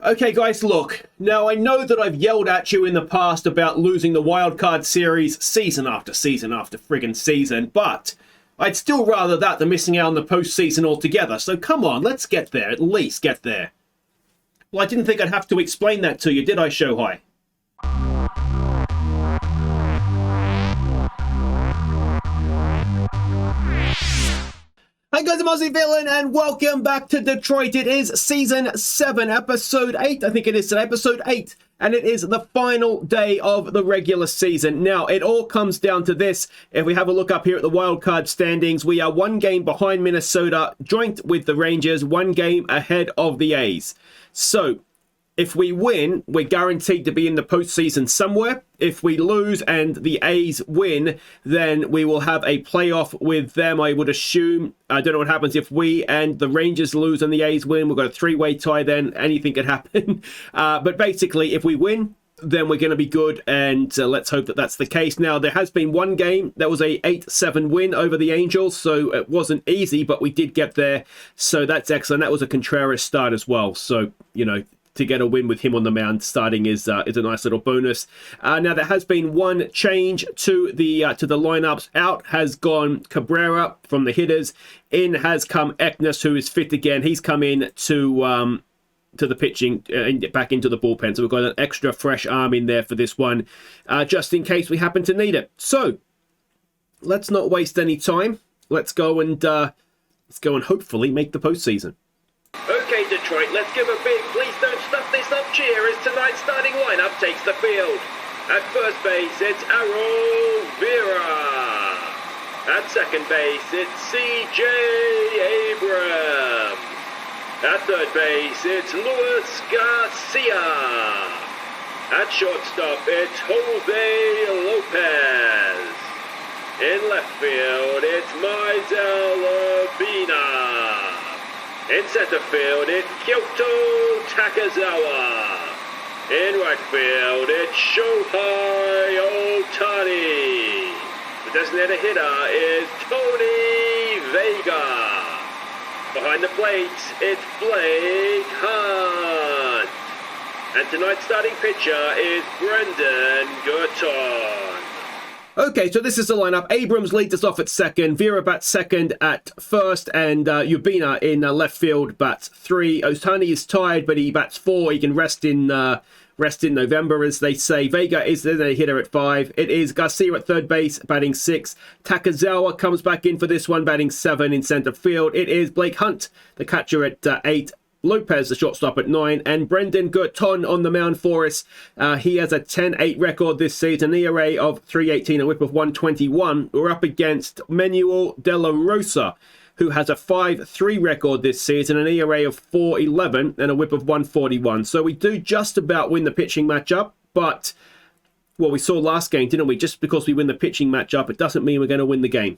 Okay, guys, look. Now, I know that I've yelled at you in the past about losing the wildcard series season after season after friggin' season, but I'd still rather that than missing out on the postseason altogether. So come on, let's get there. At least get there. Well, I didn't think I'd have to explain that to you, did I, Shohei? Hey guys, I'm Aussie Villain, and welcome back to Detroit. It is Season 7, Episode 8. I think it is today, Episode 8. And it is the final day of the regular season. Now, it all comes down to this. If we have a look up here at the wildcard standings, we are one game behind Minnesota, joint with the Rangers, one game ahead of the A's. So, if we win, we're guaranteed to be in the postseason somewhere. If we lose and the A's win, then we will have a playoff with them, I would assume. I don't know what happens if we and the Rangers lose and the A's win. We've got a three-way tie then. Anything could happen. But basically, if we win, then we're going to be good, and let's hope that that's the case. Now, there has been one game that was a 8-7 win over the Angels, so it wasn't easy, but we did get there, so that's excellent. That was a Contreras start as well, so, you know, to get a win with him on the mound starting is a nice little bonus. Now, there has been one change to the lineups. Out has gone Cabrera from the hitters. In has come Eknes, who is fit again. He's come in to the pitching, back into the bullpen. So we've got an extra fresh arm in there for this one, just in case we happen to need it. So let's not waste any time. Let's go and hopefully make the postseason. Okay, Detroit, let's give a big please don't stuff this up cheer as tonight's starting lineup takes the field. At first base, it's Vera. At second base, it's C.J. Abrams. At third base, it's Luis Garcia. At shortstop, it's Jose Lopez. In left field, it's Maisel Urbina. In center field, it's Kyoto Takazawa. In right field, it's Shohei Ohtani. The designated hitter is Tony Vega. Behind the plate, it's Blake Hunt. And tonight's starting pitcher is Brendan Girton. Okay, so this is the lineup. Abrams leads us off at second. Vera bats second at first. And Urbina in left field bats 3. Ohtani is tired, but he bats 4. He can rest in November, as they say. Vega is the hitter at 5. It is Garcia at third base, batting 6. Takazawa comes back in for this one, batting 7 in center field. It is Blake Hunt, the catcher, at 8. Lopez, the shortstop, at 9, and Brendan Girton on the mound for us. He has a 10-8 record this season, ERA of 3.18, a whip of 121. We're up against Manuel De La Rosa, who has a 5.3 record this season, an ERA of 4.11, and a whip of 141. So we do just about win the pitching matchup, but, well, we saw last game, didn't we? Just because we win the pitching matchup, it doesn't mean we're going to win the game.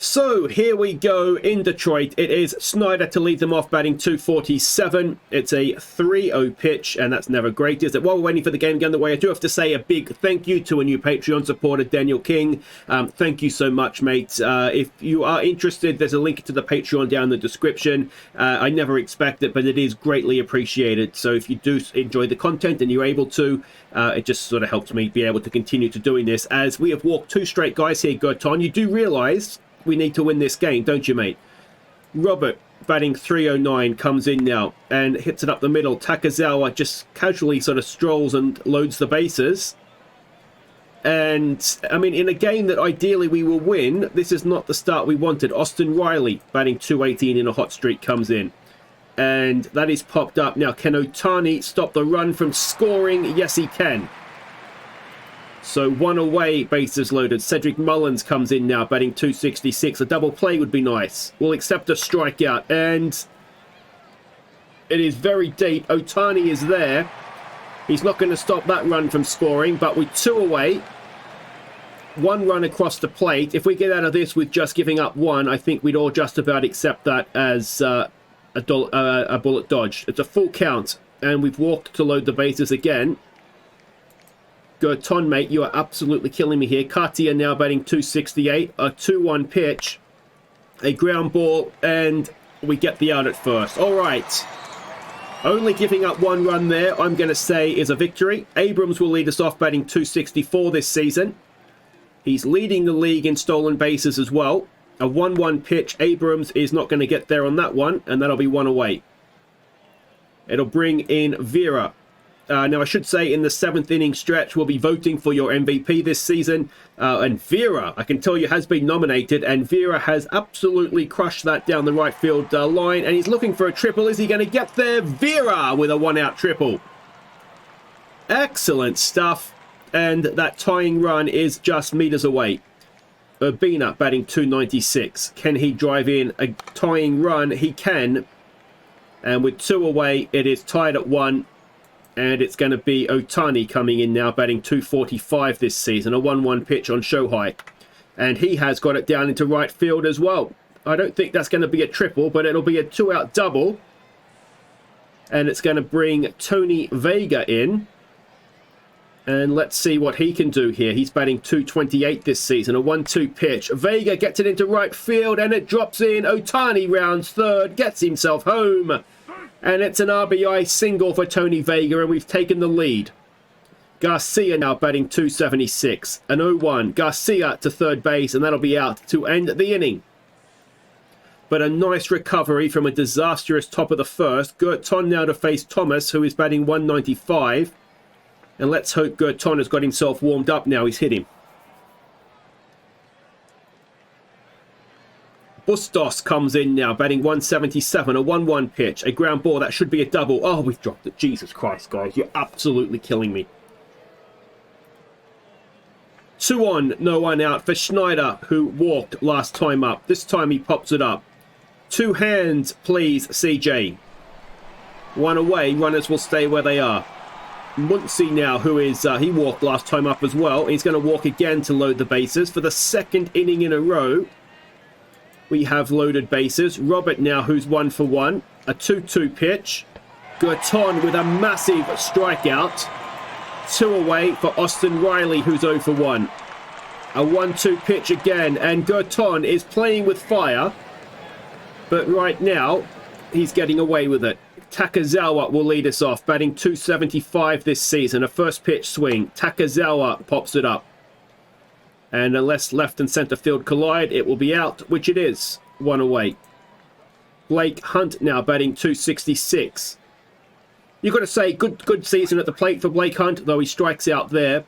So here we go in Detroit. It is Snyder to lead them off, batting 247. It's a 3-0 pitch, and that's never great, is it? While we're waiting for the game to get underway, I do have to say a big thank you to a new Patreon supporter, Daniel King. Thank you so much, mate. If you are interested, there's a link to the Patreon down in the description. I never expect it, but it is greatly appreciated. So if you do enjoy the content and you're able to, it just sort of helps me be able to continue to doing this. As we have walked 2 straight guys here, Girton, you do realise we need to win this game, don't you, mate? Robert, batting 309, comes in now and hits it up the middle. Takazawa just casually sort of strolls and loads the bases. And, I mean, in a game that ideally we will win, this is not the start we wanted. Austin Riley, batting 218 in a hot streak, comes in. And that is popped up. Now, can Ohtani stop the run from scoring? Yes, he can. So 1 away, bases loaded. Cedric Mullins comes in now, batting 266. A double play would be nice. We'll accept a strikeout, and it is very deep. Ohtani is there. He's not going to stop that run from scoring, but with 2 away, 1 run across the plate. If we get out of this with just giving up 1, I think we'd all just about accept that as a bullet dodged. It's a full count, and we've walked to load the bases again. Girton, mate, you are absolutely killing me here. Cartier now batting 268, a 2-1 pitch, a ground ball, and we get the out at first. All right. Only giving up 1 run there, I'm going to say, is a victory. Abrams will lead us off, batting 264 this season. He's leading the league in stolen bases as well. A 1-1 pitch. Abrams is not going to get there on that one, and that'll be 1 away. It'll bring in Vera. Now, I should say in the 7th inning stretch, we'll be voting for your MVP this season. And Vera, I can tell you, has been nominated. And Vera has absolutely crushed that down the right field line. And he's looking for a triple. Is he going to get there? Vera with a 1-out triple. Excellent stuff. And that tying run is just meters away. Urbina batting 296. Can he drive in a tying run? He can. And with 2 away, it is tied at 1. And it's going to be Ohtani coming in now, batting 245 this season. A 1-1 pitch on Shohei. And he has got it down into right field as well. I don't think that's going to be a triple, but it'll be a 2-out double. And it's going to bring Tony Vega in. And let's see what he can do here. He's batting 228 this season. A 1-2 pitch. Vega gets it into right field and it drops in. Ohtani rounds third, gets himself home. And it's an RBI single for Tony Vega, and we've taken the lead. Garcia now batting 276. An 0-1. Garcia to third base, and that'll be out to end the inning. But a nice recovery from a disastrous top of the first. Girton now to face Thomas, who is batting 195. And let's hope Girton has got himself warmed up now. He's hit him. Bustos comes in now, batting 177, a 1-1 pitch, a ground ball. That should be a double. Oh, we've dropped it. Jesus Christ, guys. You're absolutely killing me. 2 on, no 1 out for Schneider, who walked last time up. This time he pops it up. 2 hands, please, CJ. 1 away. Runners will stay where they are. Muncy now, who is, he walked last time up as well. He's going to walk again to load the bases for the 2nd inning in a row. We have loaded bases. Robert now, who's 1 for 1. A 2-2 pitch. Girton with a massive strikeout. 2 away for Austin Riley, who's 0 for 1. A 1-2 pitch again. And Girton is playing with fire. But right now, he's getting away with it. Takazawa will lead us off, batting 275 this season. A first pitch swing. Takazawa pops it up. And unless left and centre field collide, it will be out, which it is. 1 away. Blake Hunt now batting 266. You've got to say, good season at the plate for Blake Hunt, though he strikes out there.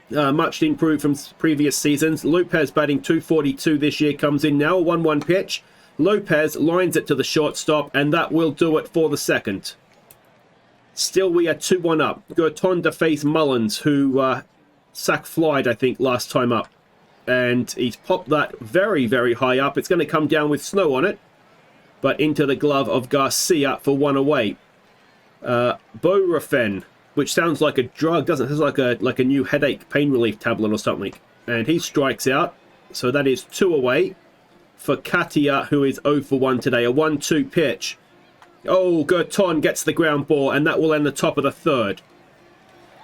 Much improved from previous seasons. Lopez batting 242 this year comes in now. A 1-1 pitch. Lopez lines it to the shortstop, and that will do it for the 2nd. Still, we are 2-1 up. Girton to face Mullins, who sack flied, I think, last time up. And he's popped that very, very high up. It's going to come down with snow on it. But into the glove of Garcia for 1 away. Borafen, which sounds like a drug, doesn't it? It sounds like a new headache pain relief tablet or something. And he strikes out. So that is 2 away for Katia, who is 0 for 1 today. A 1-2 pitch. Oh, Girton gets the ground ball, and that will end the top of the 3rd.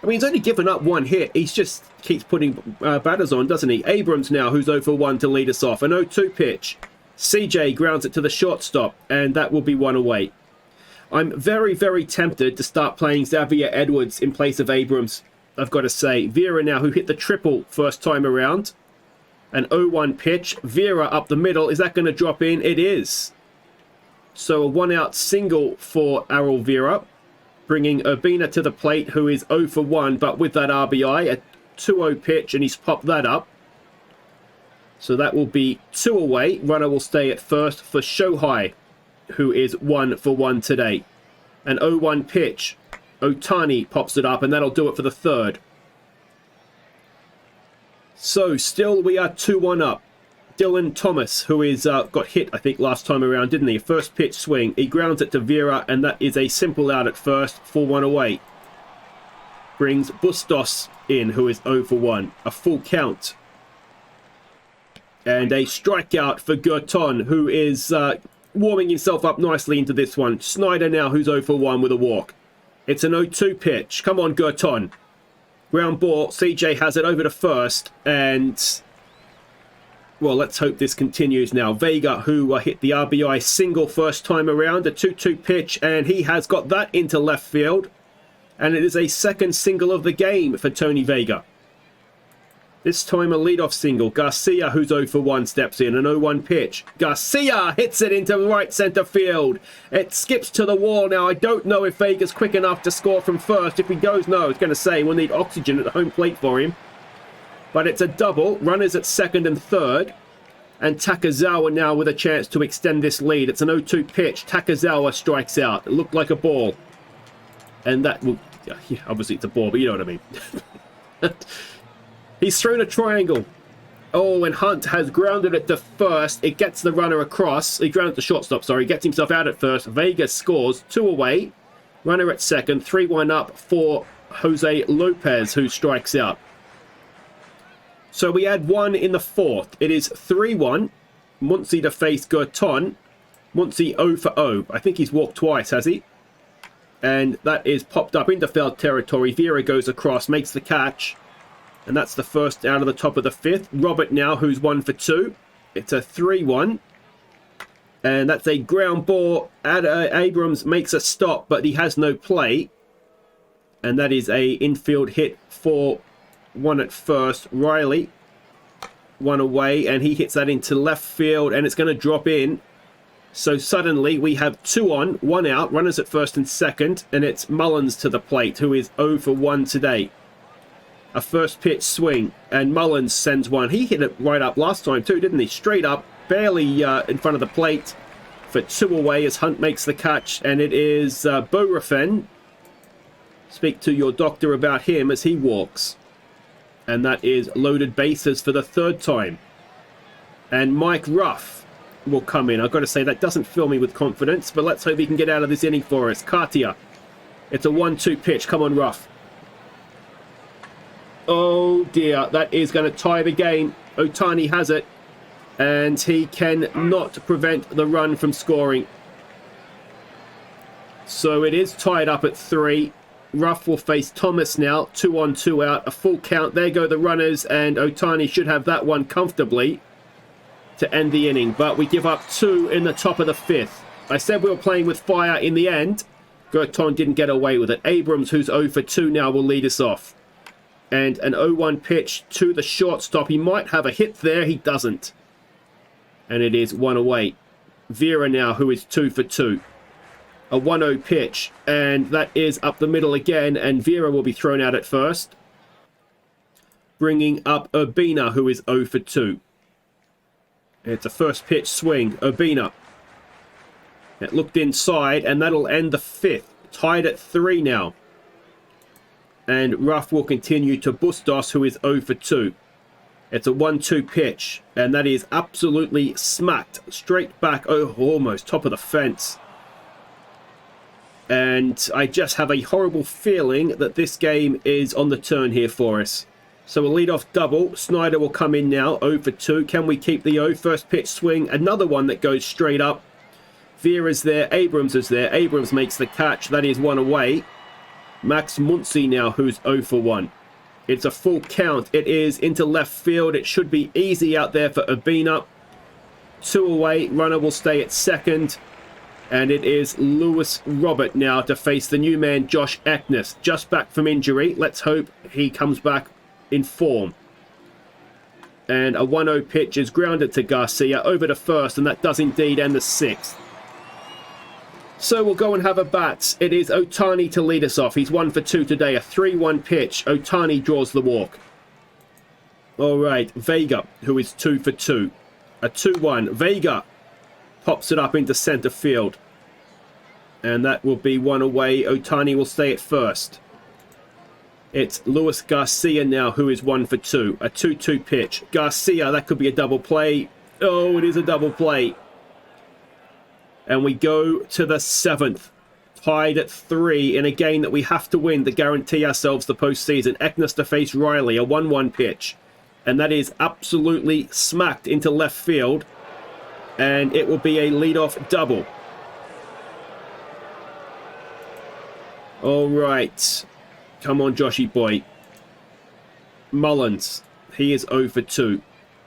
I mean, he's only given up 1 hit. He just keeps putting batters on, doesn't he? Abrams now, who's 0 for 1 to lead us off. An 0-2 pitch. CJ grounds it to the shortstop, and that will be 1 away. I'm very, very tempted to start playing Xavier Edwards in place of Abrams, I've got to say. Vera now, who hit the triple first time around. An 0-1 pitch. Vera up the middle. Is that going to drop in? It is. So a 1-out single for Errol Vera. Bringing Urbina to the plate, who is 0 for 1, but with that RBI, a 2-0 pitch, and he's popped that up. So that will be 2 away. Runner will stay at first for Shohei, who is 1 for 1 today. An 0-1 pitch. Ohtani pops it up, and that'll do it for the 3rd. So still we are 2-1 up. Dylan Thomas, who is got hit, I think, last time around, didn't he? First pitch swing. He grounds it to Vera, and that is a simple out at first for 1 away. Brings Bustos in, who is 0 for 1. A full count. And a strikeout for Girton, who is warming himself up nicely into this one. Snyder now, who's 0 for 1 with a walk. It's an 0-2 pitch. Come on, Girton. Ground ball. CJ has it over to first, and Well, let's hope this continues now. Vega, who hit the RBI single first time around, a 2-2 pitch, and he has got that into left field. And it is a second single of the game for Tony Vega. This time a leadoff single. Garcia, who's 0 for 1, steps in. An 0-1 pitch. Garcia hits it into right centre field. It skips to the wall now. I don't know if Vega's quick enough to score from first. If he goes, no, it's going to say we'll need oxygen at the home plate for him. But it's a double. Runners at second and third. And Takazawa now with a chance to extend this lead. It's an 0-2 pitch. Takazawa strikes out. It looked like a ball. And that will... Yeah, obviously it's a ball, but you know what I mean. He's thrown a triangle. Oh, and Hunt has grounded it to first. It gets the runner across. He grounded the shortstop, sorry. Gets himself out at first. Vega scores. 2 away. Runner at second. 3-1 up for Jose Lopez, who strikes out. So we add 1 in the 4th. It is 3-1. Muncy to face Girton. Muncy 0 for 0. I think he's walked twice, has he? And that is popped up into foul territory. Vera goes across, makes the catch. And that's the first out of the top of the 5th. Robert now, who's 1 for 2. It's a 3-1. And that's a ground ball. Abrams makes a stop, but he has no play. And that is a infield hit for 1 at first. Riley, 1 away. And he hits that into left field. And it's going to drop in. So suddenly we have 2 on, 1 out. Runners at first and second. And it's Mullins to the plate, who is 0 for 1 today. A first pitch swing, and Mullins sends one. He hit it right up last time too, didn't he? Straight up, barely in front of the plate for 2 away as Hunt makes the catch, and it is Borafen. Speak to your doctor about him as he walks. And that is loaded bases for the 3rd time. And Mike Ruff will come in. I've got to say, that doesn't fill me with confidence, but let's hope he can get out of this inning for us. Katia. It's a 1-2 pitch. Come on, Ruff. Oh dear, that is going to tie the game. Otani has it, and he cannot prevent the run from scoring. So it is tied up at 3. Ruff will face Thomas now. 2 on, 2 out. A full count. There go the runners, and Otani should have that one comfortably to end the inning. But we give up 2 in the top of the 5th. I said we were playing with fire in the end. Girton didn't get away with it. Abrams, who's 0 for 2 now, will lead us off. And an 0-1 pitch to the shortstop. He might have a hit there. He doesn't. And it is 1 away. Vera now, who is 2 for 2. A 1-0 pitch. And that is up the middle again. And Vera will be thrown out at first. Bringing up Urbina, who is 0 for 2. It's a first pitch swing. Urbina. It looked inside. And that'll end the 5th. Tied at 3 now. And Ruff will continue to Bustos, who is 0 for 2. It's a 1-2 pitch. And that is absolutely smacked. Straight back. Oh, almost top of the fence. And I just have a horrible feeling that this game is on the turn here for us. So a leadoff double. Snyder will come in now. 0 for 2. Can we keep the 0? First pitch swing. Another one that goes straight up. Vera's there. Abrams is there. Abrams makes the catch. That is 1 away. Max Muncy now, who's 0 for 1. It's a full count. It is into left field. It should be easy out there for Urbina. 2 away. Runner will stay at second. And it is Lewis Robert now to face the new man, Josh Eknes. Just back from injury. Let's hope he comes back in form. And a 1-0 pitch is grounded to Garcia over to first. And that does indeed end the 6th. So we'll go and have a bat. It is Otani to lead us off. He's 1 for 2 today. A 3-1 pitch. Otani draws the walk. All right. Vega, who is 2 for 2. A 2-1. Vega pops it up into center field. And that will be 1 away. Otani will stay at first. It's Luis Garcia now, who is 1 for 2. A 2-2 pitch. Garcia, that could be a double play. Oh, it is a double play. And we go to the 7th, tied at 3 in a game that we have to win to guarantee ourselves the postseason. Eknes to face Riley, a 1-1 pitch. And that is absolutely smacked into left field. And it will be a leadoff double. All right. Come on, Joshy boy. Mullins, he is 0 for 2.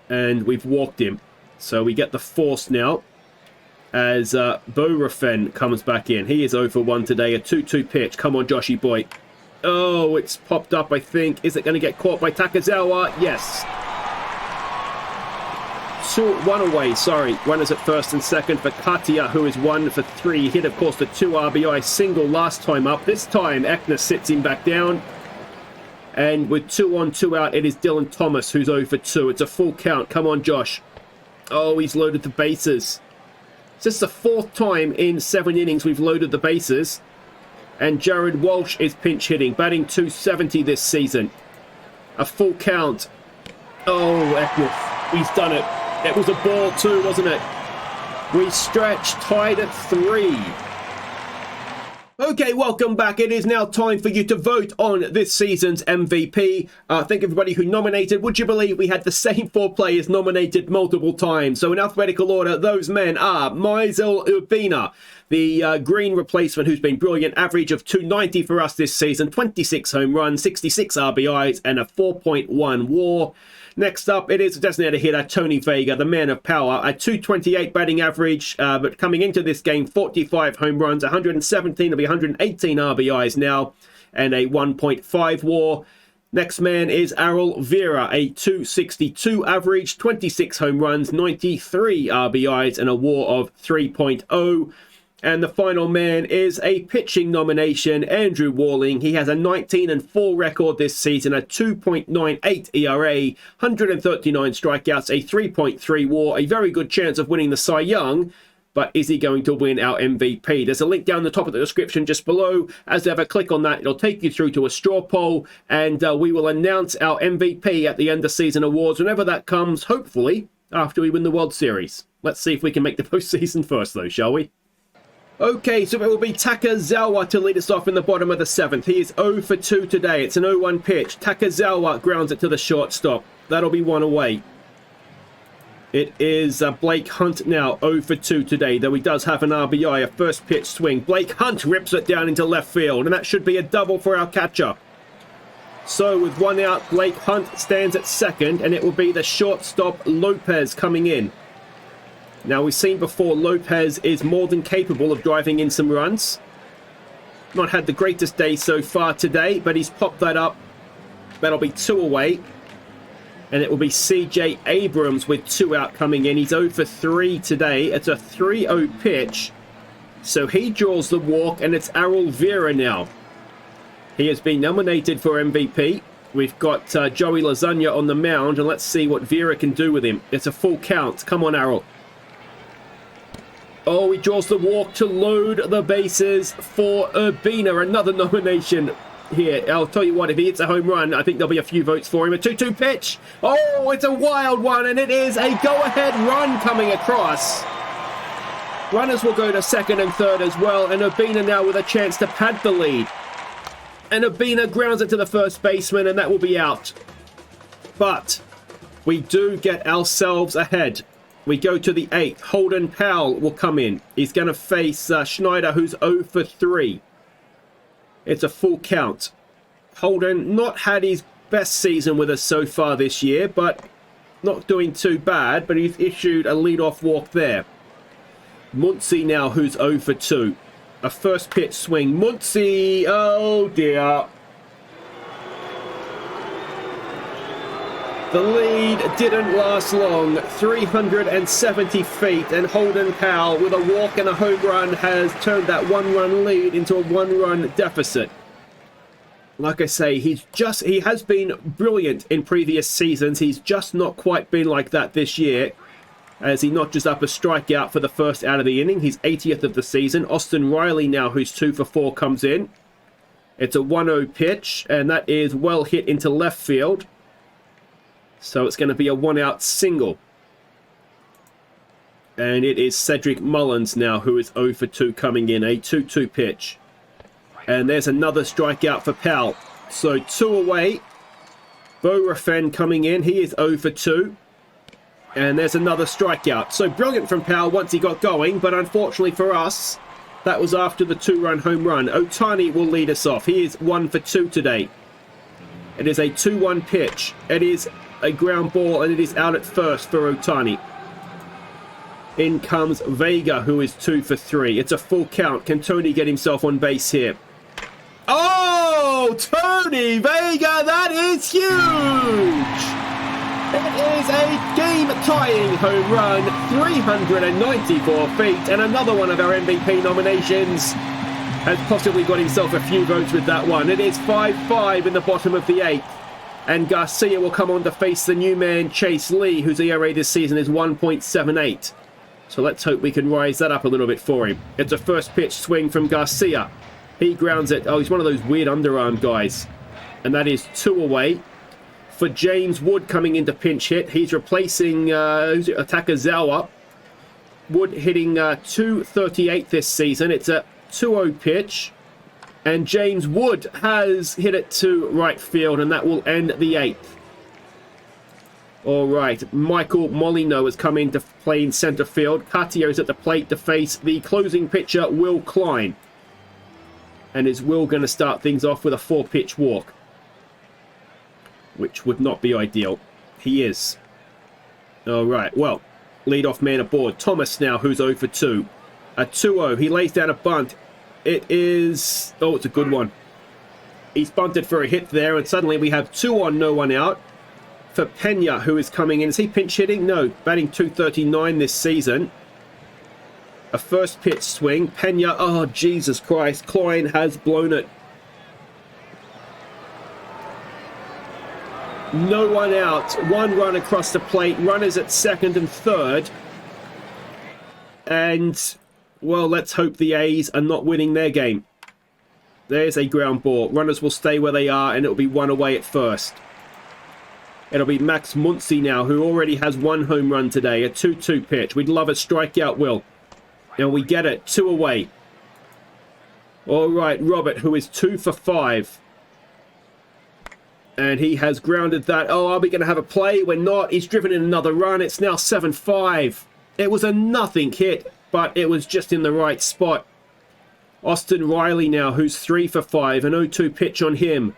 and we've walked him. So we get the force now as Borafen comes back in. He is 0 for 1 today. A 2-2 pitch. Come on, Joshy boy. Oh, it's popped up, I think. Is it going to get caught by Takazawa? Yes. 1 away, sorry. Runners at first and second for Katia, who is 1 for 3. Hit, of course, the 2 RBI single last time up. This time, Ekner sits him back down. And with 2 on, 2 out, it is Dylan Thomas who's 0 for 2. It's a full count. Come on, Josh. Oh, he's loaded the bases. It's just the 4th time in 7 innings we've loaded the bases. And Jared Walsh is pinch hitting, batting .270 this season. A full count. Oh, Ekner, he's done it. It was a ball too, wasn't it? We stretched, tied at 3. Okay, welcome back. It is now time for you to vote on this season's MVP. Thank everybody who nominated. Would you believe we had the same 4 players nominated multiple times? So in alphabetical order, those men are Maisel Urbina, the green replacement who's been brilliant. Average of .290 for us this season, 26 home runs, 66 RBIs, and a 4.1 WAR. Next up, it is designated hitter Tony Vega, the man of power, a .228 batting average, but coming into this game, 45 home runs, 117 of 118 RBIs now, and a 1.5 WAR. Next man is Errol Vera, a .262 average, 26 home runs, 93 RBIs, and a WAR of 3.0. And the final man is a pitching nomination, Andrew Walling. He has a 19-4 record this season, a 2.98 ERA, 139 strikeouts, a 3.3 WAR, a very good chance of winning the Cy Young. But is he going to win our MVP? There's a link down the top of the description just below. As you have a click on that, it'll take you through to a straw poll, and we will announce our MVP at the end of season awards whenever that comes, hopefully after we win the World Series. Let's see if we can make the postseason first, though, shall we? Okay, so it will be Takazawa to lead us off in the bottom of the 7th. He is 0 for 2 today. It's an 0-1 pitch. Takazawa grounds it to the shortstop. That'll be 1 away. It is Blake Hunt now, 0 for 2 today, though he does have an RBI, a first pitch swing. Blake Hunt rips it down into left field, and that should be a double for our catcher. So with 1 out, Blake Hunt stands at second, and it will be the shortstop Lopez coming in. Now, we've seen before, Lopez is more than capable of driving in some runs. Not had the greatest day so far today, but he's popped that up. That'll be 2 away. And it will be CJ Abrams with 2 out coming in. He's 0 for 3 today. It's a 3-0 pitch. So he draws the walk, and it's Errol Vera now. He has been nominated for MVP. We've got Joey Lasagna on the mound, and let's see what Vera can do with him. It's a full count. Come on, Errol. Oh, he draws the walk to load the bases for Urbina. Another nomination here. I'll tell you what, if he hits a home run, I think there'll be a few votes for him. A 2-2 pitch. Oh, it's a wild one, and it is a go-ahead run coming across. Runners will go to second and third as well, and Urbina now with a chance to pad the lead. And Urbina grounds it to the first baseman, and that will be out. But we do get ourselves ahead. We go to the 8th. Holden Powell will come in. He's going to face Schneider, who's 0 for 3. It's a full count. Holden not had his best season with us so far this year, but not doing too bad. But he's issued a leadoff walk there. Muncy now, who's 0 for 2. A first pitch swing. Muncy, oh dear. The lead didn't last long, 370 feet, and Holden Powell with a walk and a home run has turned that 1-run lead into a 1-run deficit. Like I say, he has been brilliant in previous seasons. He's just not quite been like that this year, as he notches up a strikeout for the first out of the inning. He's 80th of the season. Austin Riley now, who's 2 for 4, comes in. It's a 1-0 pitch, and that is well hit into left field. So it's going to be a 1-out single. And it is Cedric Mullins now, who is 0 for 2 coming in. A 2-2 pitch. And there's another strikeout for Powell. So 2 away. Borafen coming in. He is 0 for 2. And there's another strikeout. So brilliant from Powell once he got going. But unfortunately for us, that was after the 2-run home run. Otani will lead us off. He is 1 for 2 today. It is a 2-1 pitch. It is a ground ball, and it is out at first for Ohtani. In comes Vega, who is 2 for 3. It's a full count. Can Tony get himself on base here? Oh, Tony Vega, that is huge! It is a game-tying home run, 394 feet, and another one of our MVP nominations has possibly got himself a few votes with that one. It is 5-5 in the bottom of the 8th, and Garcia will come on to face the new man, Chase Lee, whose ERA this season is 1.78. So let's hope we can rise that up a little bit for him. It's a first pitch swing from Garcia. He grounds it. Oh, he's one of those weird underarm guys. And that is 2 away. For James Wood coming into pinch hit. He's replacing Takazawa. Wood hitting 238 this season. It's a 2-0 pitch. And James Wood has hit it to right field, and that will end the 8th. All right, Michael Molino has come in to play in center field. Cartier's at the plate to face the closing pitcher, Will Klein. And is Will going to start things off with a 4-pitch walk? Which would not be ideal. He is. All right, well, leadoff man aboard. Thomas now, who's 0 for 2. A 2-0. He lays down a bunt. It is... Oh, it's a good one. He's bunted for a hit there, and suddenly we have 2 on, no one out. For Pena, who is coming in. Is he pinch hitting? No, batting 239 this season. A first pitch swing. Pena, oh, Jesus Christ. Klein has blown it. No one out. 1 run across the plate. Runners at second and third. And, well, let's hope the A's are not winning their game. There's a ground ball. Runners will stay where they are, and it'll be 1 away at first. It'll be Max Muncy now, who already has 1 home run today. A 2-2 pitch. We'd love a strikeout, Will. And we get it. 2 away. All right, Robert, who is 2 for 5. And he has grounded that. Oh, are we going to have a play? We're not. He's driven in another run. It's now 7-5. It was a nothing hit, but it was just in the right spot. Austin Riley now, who's 3 for 5. An 0-2 pitch on him.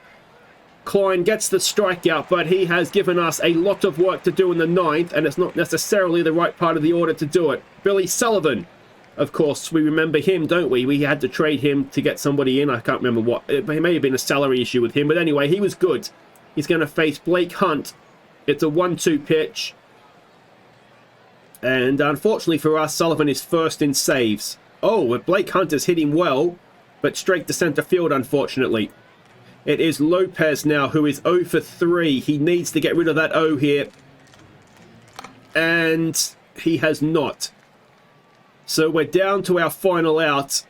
Klein gets the strikeout, but he has given us a lot of work to do in the 9th, and it's not necessarily the right part of the order to do it. Billy Sullivan, of course, we remember him, don't we? We had to trade him to get somebody in. I can't remember what. It may have been a salary issue with him, but anyway, he was good. He's going to face Blake Hunt. It's a 1-2 pitch. And unfortunately for us, Sullivan is first in saves. Oh, Blake Hunt is hitting well, but straight to center field, unfortunately. It is Lopez now, who is 0 for 3. He needs to get rid of that O here. And he has not. So we're down to our final out.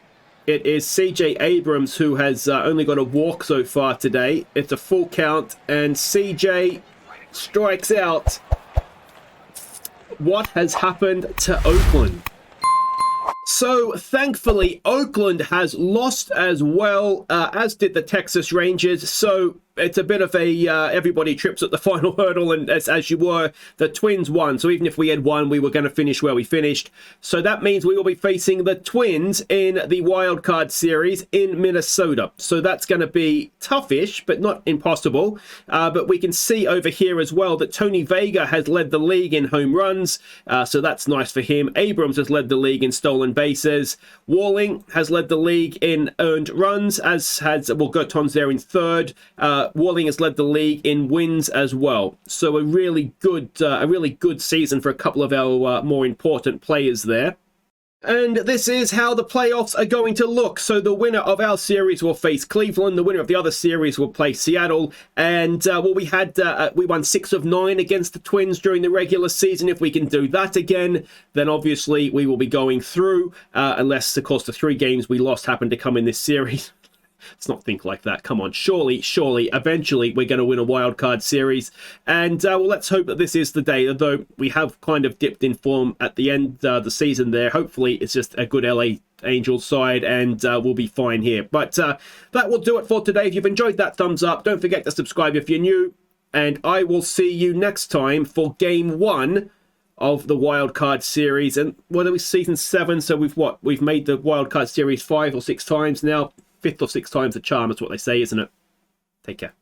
It is CJ Abrams, who has only got a walk so far today. It's a full count, and CJ strikes out. What has happened to Oakland? So, thankfully, Oakland has lost as well, as did the Texas Rangers. So, it's a bit of a everybody trips at the final hurdle, and as you were, the Twins won. So even if we had won, we were going to finish where we finished. So that means we will be facing the Twins in the Wild Card Series in Minnesota. So that's going to be toughish, but not impossible. But we can see over here as well that Tony Vega has led the league in home runs. So that's nice for him. Abrams has led the league in stolen bases. Walling has led the league in earned runs, as has, well, Girton's there in third. Walling has led the league in wins as well. So a really good season for a couple of our more important players there. And this is how the playoffs are going to look. So the winner of our series will face Cleveland. The winner of the other series will play Seattle. And we won 6 of 9 against the Twins during the regular season. If we can do that again, then obviously we will be going through. Unless, of course, the 3 games we lost happen to come in this series. Let's not think like that. Come on. Surely, eventually we're going to win a wild card series. And, well, let's hope that this is the day. Although we have kind of dipped in form at the end of the season there. Hopefully it's just a good LA Angels side and we'll be fine here. But that will do it for today. If you've enjoyed that, thumbs up. Don't forget to subscribe if you're new. And I will see you next time for Game 1 of the Wild Card Series. And what are we, Season 7? So we've made the Wild Card Series 5 or 6 times now. 5th or 6th times the charm is what they say, isn't it? Take care.